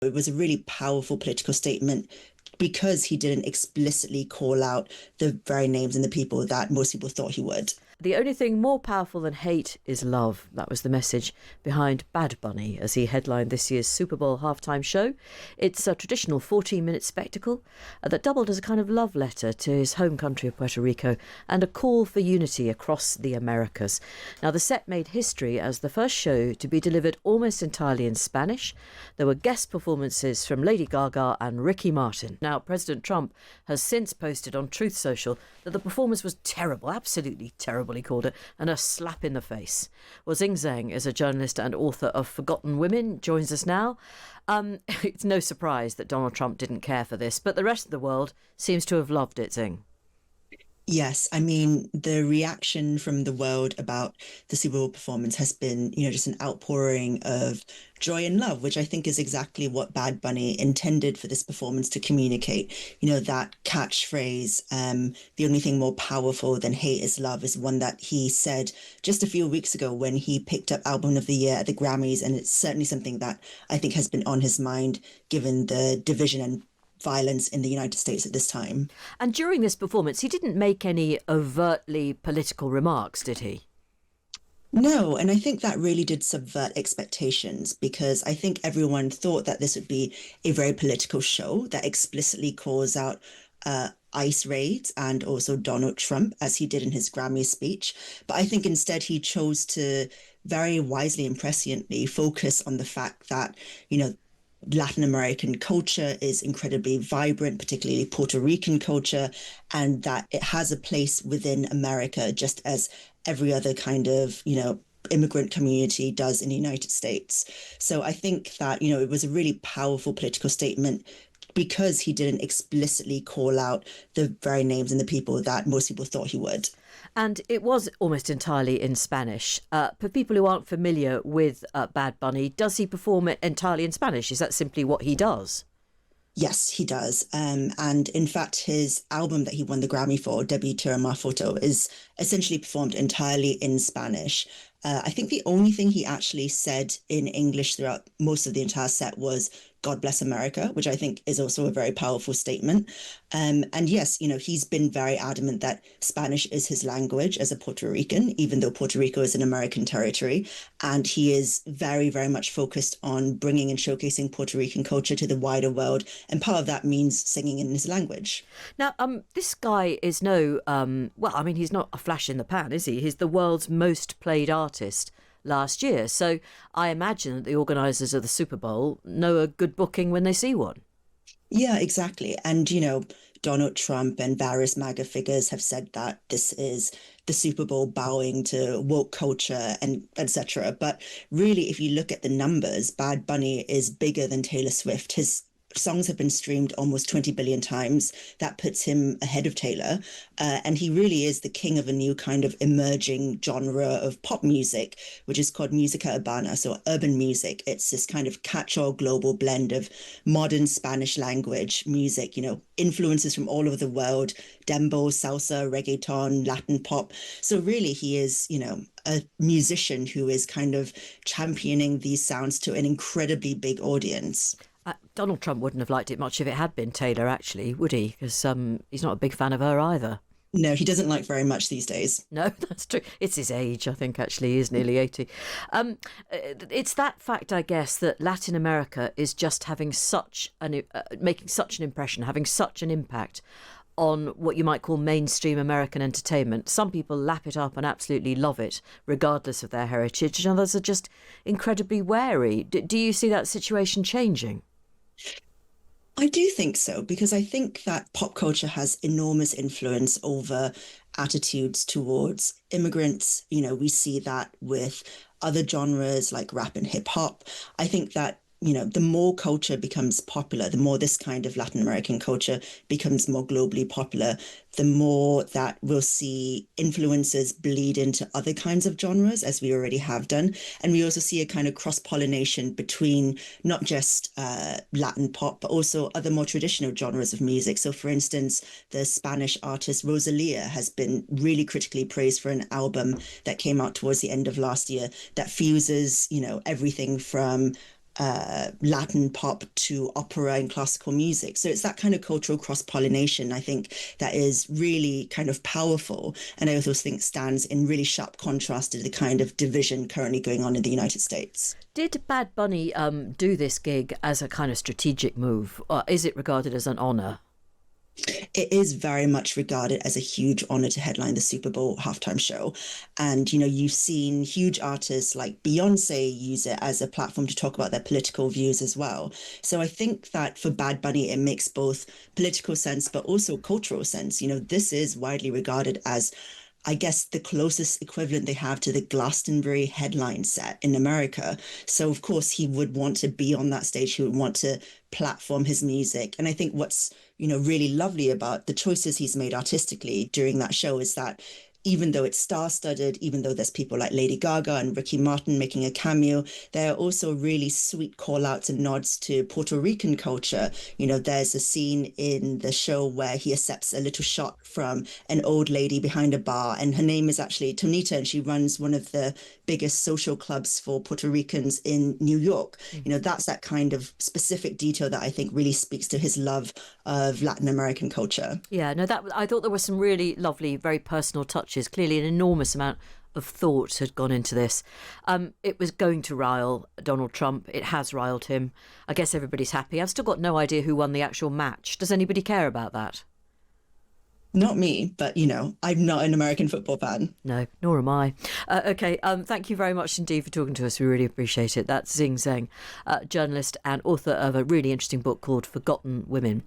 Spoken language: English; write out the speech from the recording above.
It was a really powerful political statement because he didn't explicitly call out the very names and the people that most people thought he would. The only thing more powerful than hate is love. That was the message behind Bad Bunny as he headlined this year's Super Bowl halftime show. It's a traditional 14-minute spectacle that doubled as a kind of love letter to his home country of Puerto Rico and a call for unity across the Americas. Now, the set made history as the first show to be delivered almost entirely in Spanish. There were guest performances from Lady Gaga and Ricky Martin. Now, President Trump has since posted on Truth Social that the performance was terrible, absolutely terrible, he called it, and a slap in the face. Well, Zing Tsjeng is a journalist and author of Forgotten Women, joins us now. It's no surprise that Donald Trump didn't care for this, but the rest of the world seems to have loved it, Zing. Yes, I mean, the reaction from the world about the Super Bowl performance has been, just an outpouring of joy and love, which I think is exactly what Bad Bunny intended for this performance to communicate. That catchphrase, the only thing more powerful than hate is love, is one that he said just a few weeks ago when he picked up Album of the Year at the Grammys. And it's certainly something that I think has been on his mind given the division and violence in the United States at this time. And during this performance, he didn't make any overtly political remarks, did he? No, and I think that really did subvert expectations because I think everyone thought that this would be a very political show that explicitly calls out ICE raids and also Donald Trump, as he did in his Grammy speech. But I think instead he chose to very wisely and presciently focus on the fact that, Latin American culture is incredibly vibrant, particularly Puerto Rican culture, and that it has a place within America just as every other kind of, immigrant community does in the United States. So I think that, it was a really powerful political statement because he didn't explicitly call out the very names and the people that most people thought he would. And it was almost entirely in Spanish. For people who aren't familiar with Bad Bunny, does he perform it entirely in Spanish? Is that simply what he does? Yes, he does. And in fact, his album that he won the Grammy for, Debbie Tira Ma Foto, is essentially performed entirely in Spanish. I think the only thing he actually said in English throughout most of the entire set was God bless America, which I think is also a very powerful statement. And yes, he's been very adamant that Spanish is his language as a Puerto Rican, even though Puerto Rico is an American territory. And he is very, very much focused on bringing and showcasing Puerto Rican culture to the wider world. And part of that means singing in his language. Now, this guy is he's not a flash in the pan, is he? He's the world's most played artist last year. So I imagine that the organisers of the Super Bowl know a good booking when they see one. Yeah, exactly. And, Donald Trump and various MAGA figures have said that this is the Super Bowl bowing to woke culture and etc. But really, if you look at the numbers, Bad Bunny is bigger than Taylor Swift. His songs have been streamed almost 20 billion times. That puts him ahead of Taylor. And he really is the king of a new kind of emerging genre of pop music, which is called música urbana, so urban music. It's this kind of catch-all global blend of modern Spanish language music, influences from all over the world, dembow, salsa, reggaeton, Latin pop. So really he is, a musician who is kind of championing these sounds to an incredibly big audience. Donald Trump wouldn't have liked it much if it had been Taylor, actually, would he? Because he's not a big fan of her either. No, he doesn't like very much these days. No, that's true. It's his age, I think, actually. He is nearly 80. It's that fact, I guess, that Latin America is just having making such an impression, having such an impact on what you might call mainstream American entertainment. Some people lap it up and absolutely love it, regardless of their heritage, and others are just incredibly wary. Do you see that situation changing? I do think so, because I think that pop culture has enormous influence over attitudes towards immigrants. We see that with other genres like rap and hip hop. I think that the more culture becomes popular, the more this kind of Latin American culture becomes more globally popular, the more that we'll see influences bleed into other kinds of genres, as we already have done. And we also see a kind of cross-pollination between not just Latin pop, but also other more traditional genres of music. So, for instance, the Spanish artist Rosalia has been really critically praised for an album that came out towards the end of last year that fuses, everything from Latin pop to opera and classical music. So it's that kind of cultural cross-pollination, I think, that is really kind of powerful. And I also think stands in really sharp contrast to the kind of division currently going on in the United States. Did Bad Bunny do this gig as a kind of strategic move, or is it regarded as an honour? It is very much regarded as a huge honor to headline the Super Bowl halftime show. And, you know, you've seen huge artists like Beyonce use it as a platform to talk about their political views as well. So I think that for Bad Bunny, it makes both political sense, but also cultural sense. You know, this is widely regarded as I guess the closest equivalent they have to the Glastonbury headline set in America. So of course he would want to be on that stage. He would want to platform his music. And I think what's, you know, really lovely about the choices he's made artistically during that show is that even though it's star-studded, even though there's people like Lady Gaga and Ricky Martin making a cameo, there are also really sweet call-outs and nods to Puerto Rican culture. You know, there's a scene in the show where he accepts a little shot from an old lady behind a bar, and her name is actually Tonita, and she runs one of the biggest social clubs for Puerto Ricans in New York. You know, that's that kind of specific detail that I think really speaks to his love of Latin American culture. Yeah, no, that I thought there were some really lovely, very personal touches. Clearly, an enormous amount of thought had gone into this. It was going to rile Donald Trump. It has riled him. I guess everybody's happy. I've still got no idea who won the actual match. Does anybody care about that? Not me, but you know, I'm not an American football fan. No, nor am I. Okay, thank you very much indeed for talking to us. We really appreciate it. That's Zing Tsjeng, journalist and author of a really interesting book called Forgotten Women.